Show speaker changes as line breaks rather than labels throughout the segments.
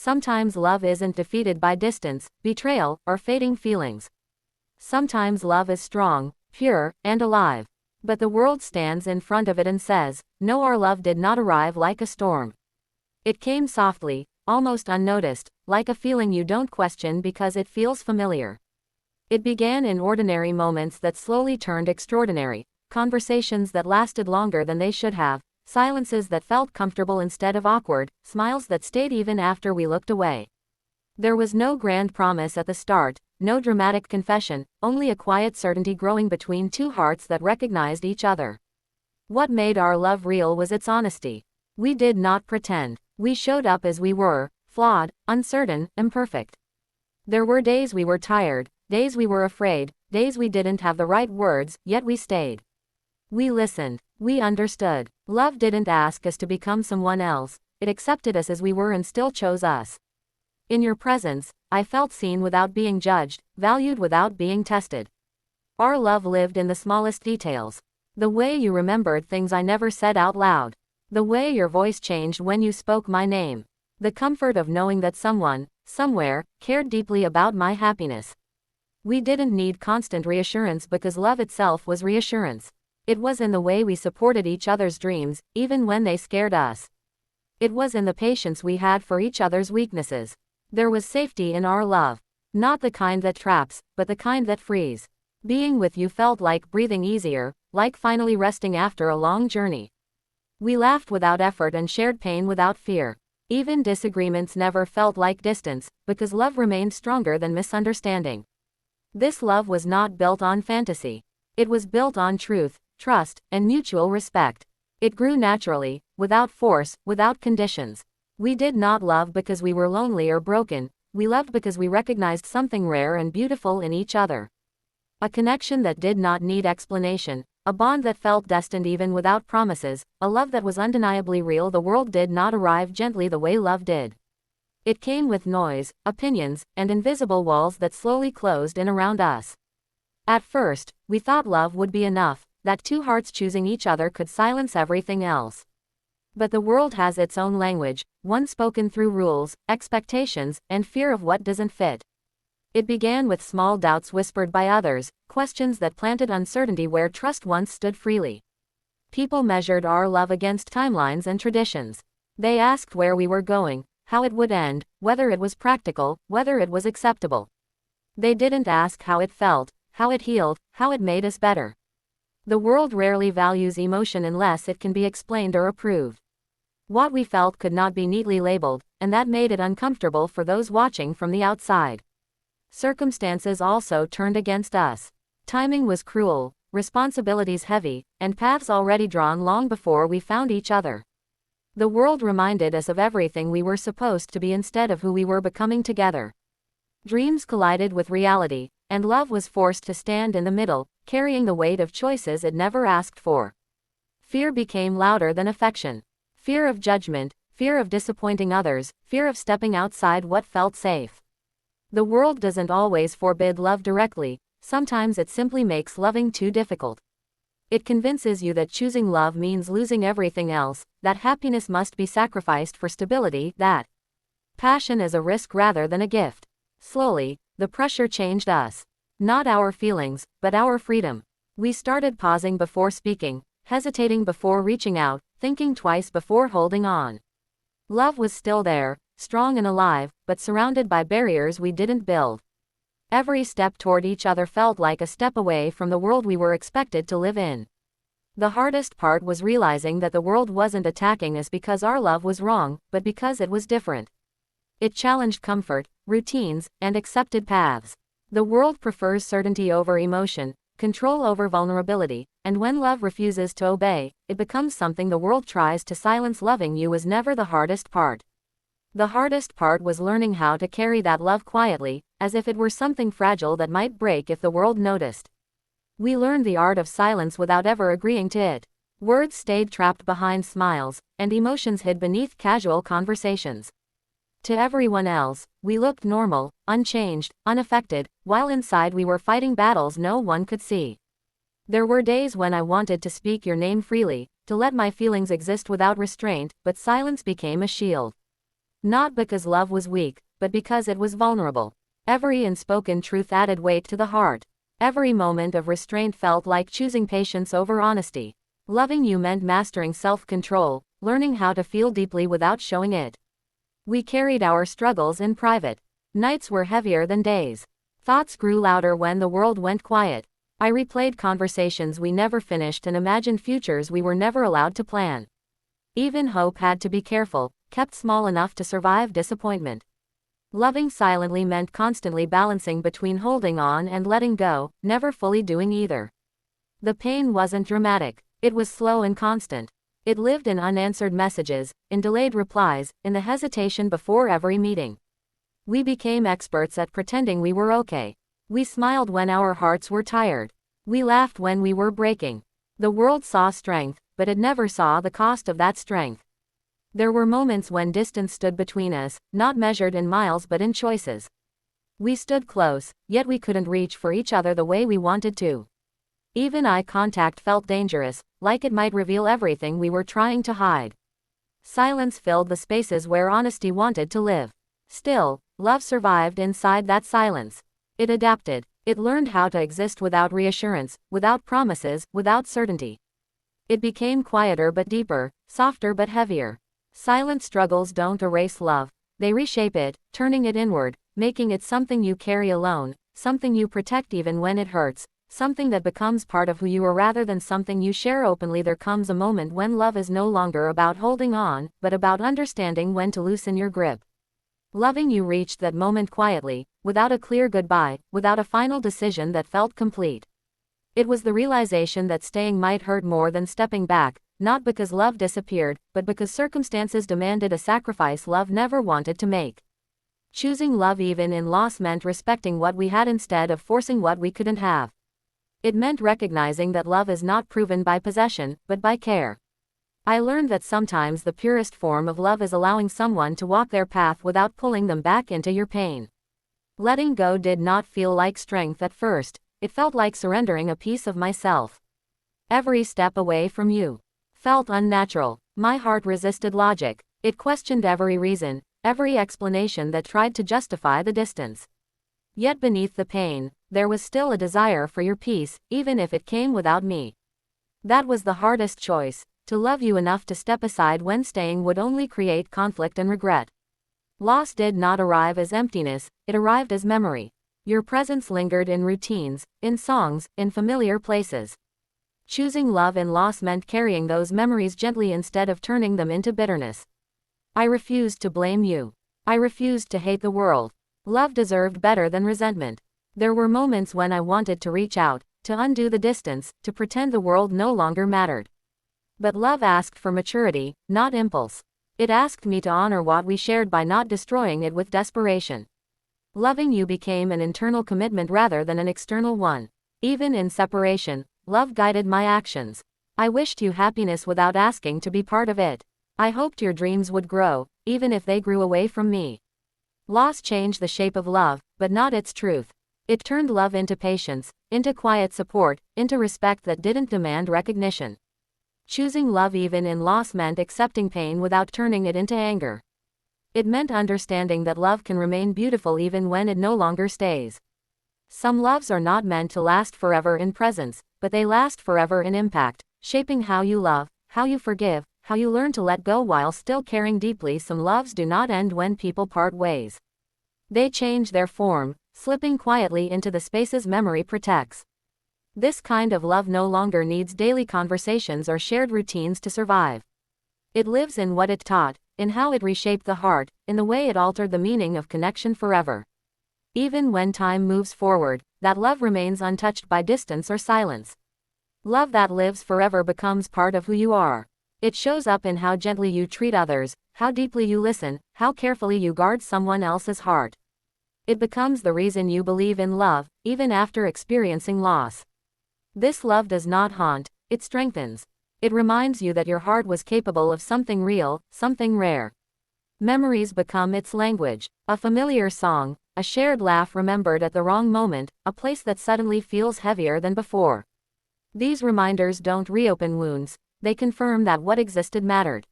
Sometimes love isn't defeated by distance, betrayal, or fading feelings. Sometimes love is strong, pure, and alive. But the world stands in front of it and says, no, our love did not arrive like a storm. It came softly, almost unnoticed, like a feeling you don't question because it feels familiar. It began in ordinary moments that slowly turned extraordinary, conversations that lasted longer than they should have, silences that felt comfortable instead of awkward, smiles that stayed even after we looked away. There was no grand promise at the start, no dramatic confession, only a quiet certainty growing between two hearts that recognized each other. What made our love real was its honesty. We did not pretend. We showed up as we were, flawed, uncertain, imperfect. There were days we were tired, days we were afraid, days we didn't have the right words, yet we stayed. We listened. We understood. Love didn't ask us to become someone else, it accepted us as we were and still chose us. In your presence, I felt seen without being judged, valued without being tested. Our love lived in the smallest details. The way you remembered things I never said out loud. The way your voice changed when you spoke my name. The comfort of knowing that someone, somewhere, cared deeply about my happiness. We didn't need constant reassurance because love itself was reassurance. It was in the way we supported each other's dreams, even when they scared us. It was in the patience we had for each other's weaknesses. There was safety in our love. Not the kind that traps, but the kind that frees. Being with you felt like breathing easier, like finally resting after a long journey. We laughed without effort and shared pain without fear. Even disagreements never felt like distance, because love remained stronger than misunderstanding. This love was not built on fantasy. It was built on truth, trust, and mutual respect. It grew naturally, without force, without conditions. We did not love because we were lonely or broken, we loved because we recognized something rare and beautiful in each other. A connection that did not need explanation, a bond that felt destined even without promises, a love that was undeniably real. The world did not arrive gently the way love did. It came with noise, opinions, and invisible walls that slowly closed in around us. At first, we thought love would be enough, that two hearts choosing each other could silence everything else. But the world has its own language, one spoken through rules, expectations, and fear of what doesn't fit. It began with small doubts whispered by others, questions that planted uncertainty where trust once stood freely. People measured our love against timelines and traditions. They asked where we were going, how it would end, whether it was practical, whether it was acceptable. They didn't ask how it felt, how it healed, how it made us better. The world rarely values emotion unless it can be explained or approved. What we felt could not be neatly labeled, and that made it uncomfortable for those watching from the outside. Circumstances also turned against us. Timing was cruel, responsibilities heavy, and paths already drawn long before we found each other. The world reminded us of everything we were supposed to be instead of who we were becoming together. Dreams collided with reality, and love was forced to stand in the middle, carrying the weight of choices it never asked for. Fear became louder than affection. Fear of judgment, fear of disappointing others, fear of stepping outside what felt safe. The world doesn't always forbid love directly, sometimes it simply makes loving too difficult. It convinces you that choosing love means losing everything else, that happiness must be sacrificed for stability, that passion is a risk rather than a gift. Slowly, the pressure changed us. Not our feelings, but our freedom. We started pausing before speaking, hesitating before reaching out, thinking twice before holding on. Love was still there, strong and alive, but surrounded by barriers we didn't build. Every step toward each other felt like a step away from the world we were expected to live in. The hardest part was realizing that the world wasn't attacking us because our love was wrong, but because it was different. It challenged comfort, routines, and accepted paths. The world prefers certainty over emotion, control over vulnerability, and when love refuses to obey, it becomes something the world tries to silence. Loving you was never the hardest part. The hardest part was learning how to carry that love quietly, as if it were something fragile that might break if the world noticed. We learned the art of silence without ever agreeing to it. Words stayed trapped behind smiles, and emotions hid beneath casual conversations. To everyone else, we looked normal, unchanged, unaffected, while inside we were fighting battles no one could see. There were days when I wanted to speak your name freely, to let my feelings exist without restraint, but silence became a shield. Not because love was weak, but because it was vulnerable. Every unspoken truth added weight to the heart. Every moment of restraint felt like choosing patience over honesty. Loving you meant mastering self-control, learning how to feel deeply without showing it. We carried our struggles in private. Nights were heavier than days. Thoughts grew louder when the world went quiet. I replayed conversations we never finished and imagined futures we were never allowed to plan. Even hope had to be careful, kept small enough to survive disappointment. Loving silently meant constantly balancing between holding on and letting go, never fully doing either. The pain wasn't dramatic, it was slow and constant. It lived in unanswered messages, in delayed replies, in the hesitation before every meeting. We became experts at pretending we were okay. We smiled when our hearts were tired. We laughed when we were breaking. The world saw strength, but it never saw the cost of that strength. There were moments when distance stood between us, not measured in miles but in choices. We stood close, yet we couldn't reach for each other the way we wanted to. Even eye contact felt dangerous, like it might reveal everything we were trying to hide. Silence filled the spaces where honesty wanted to live. Still, love survived inside that silence. It adapted. It learned how to exist without reassurance, without promises, without certainty. It became quieter but deeper, softer but heavier. Silent struggles don't erase love. They reshape it, turning it inward, making it something you carry alone, something you protect even when it hurts, something that becomes part of who you are rather than something you share openly. There comes a moment when love is no longer about holding on, but about understanding when to loosen your grip. Loving you reached that moment quietly, without a clear goodbye, without a final decision that felt complete. It was the realization that staying might hurt more than stepping back, not because love disappeared, but because circumstances demanded a sacrifice love never wanted to make. Choosing love even in loss meant respecting what we had instead of forcing what we couldn't have. It meant recognizing that love is not proven by possession, but by care. I learned that sometimes the purest form of love is allowing someone to walk their path without pulling them back into your pain. Letting go did not feel like strength at first, it felt like surrendering a piece of myself. Every step away from you felt unnatural. My heart resisted logic. It questioned every reason, every explanation that tried to justify the distance. Yet beneath the pain, there was still a desire for your peace, even if it came without me. That was the hardest choice, to love you enough to step aside when staying would only create conflict and regret. Loss did not arrive as emptiness, it arrived as memory. Your presence lingered in routines, in songs, in familiar places. Choosing love in loss meant carrying those memories gently instead of turning them into bitterness. I refused to blame you. I refused to hate the world. Love deserved better than resentment. There were moments when I wanted to reach out, to undo the distance, to pretend the world no longer mattered. But love asked for maturity, not impulse. It asked me to honor what we shared by not destroying it with desperation. Loving you became an internal commitment rather than an external one. Even in separation, love guided my actions. I wished you happiness without asking to be part of it. I hoped your dreams would grow, even if they grew away from me. Loss changed the shape of love, but not its truth. It turned love into patience, into quiet support, into respect that didn't demand recognition. Choosing love even in loss meant accepting pain without turning it into anger. It meant understanding that love can remain beautiful even when it no longer stays. Some loves are not meant to last forever in presence, but they last forever in impact, shaping how you love, how you forgive, how you learn to let go while still caring deeply. Some loves do not end when people part ways. They change their form, slipping quietly into the spaces memory protects. This kind of love no longer needs daily conversations or shared routines to survive. It lives in what it taught, in how it reshaped the heart, in the way it altered the meaning of connection forever. Even when time moves forward, that love remains untouched by distance or silence. Love that lives forever becomes part of who you are. It shows up in how gently you treat others, how deeply you listen, how carefully you guard someone else's heart. It becomes the reason you believe in love, even after experiencing loss. This love does not haunt, it strengthens. It reminds you that your heart was capable of something real, something rare. Memories become its language, a familiar song, a shared laugh remembered at the wrong moment, a place that suddenly feels heavier than before. These reminders don't reopen wounds, they confirm that what existed mattered.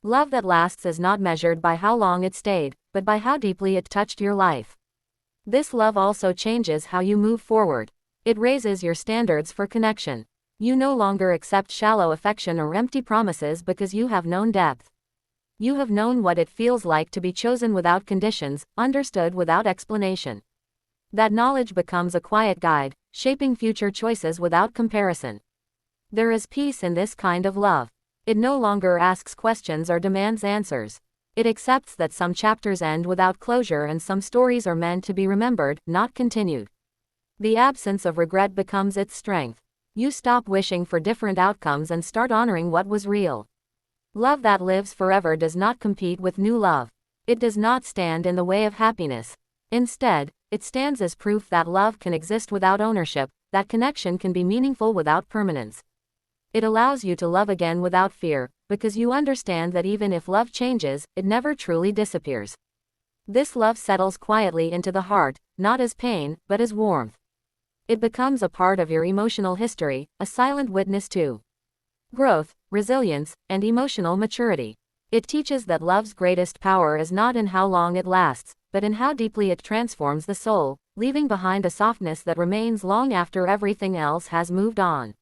Love that lasts is not measured by how long it stayed, but by how deeply it touched your life. This love also changes how you move forward. It raises your standards for connection. You no longer accept shallow affection or empty promises because you have known depth. You have known what it feels like to be chosen without conditions, understood without explanation. That knowledge becomes a quiet guide, shaping future choices without comparison. There is peace in this kind of love. It no longer asks questions or demands answers. It accepts that some chapters end without closure and some stories are meant to be remembered, not continued. The absence of regret becomes its strength. You stop wishing for different outcomes and start honoring what was real. Love that lives forever does not compete with new love. It does not stand in the way of happiness. Instead, it stands as proof that love can exist without ownership, that connection can be meaningful without permanence. It allows you to love again without fear, because you understand that even if love changes, it never truly disappears. This love settles quietly into the heart, not as pain, but as warmth. It becomes a part of your emotional history, a silent witness to growth, resilience, and emotional maturity. It teaches that love's greatest power is not in how long it lasts, but in how deeply it transforms the soul, leaving behind a softness that remains long after everything else has moved on.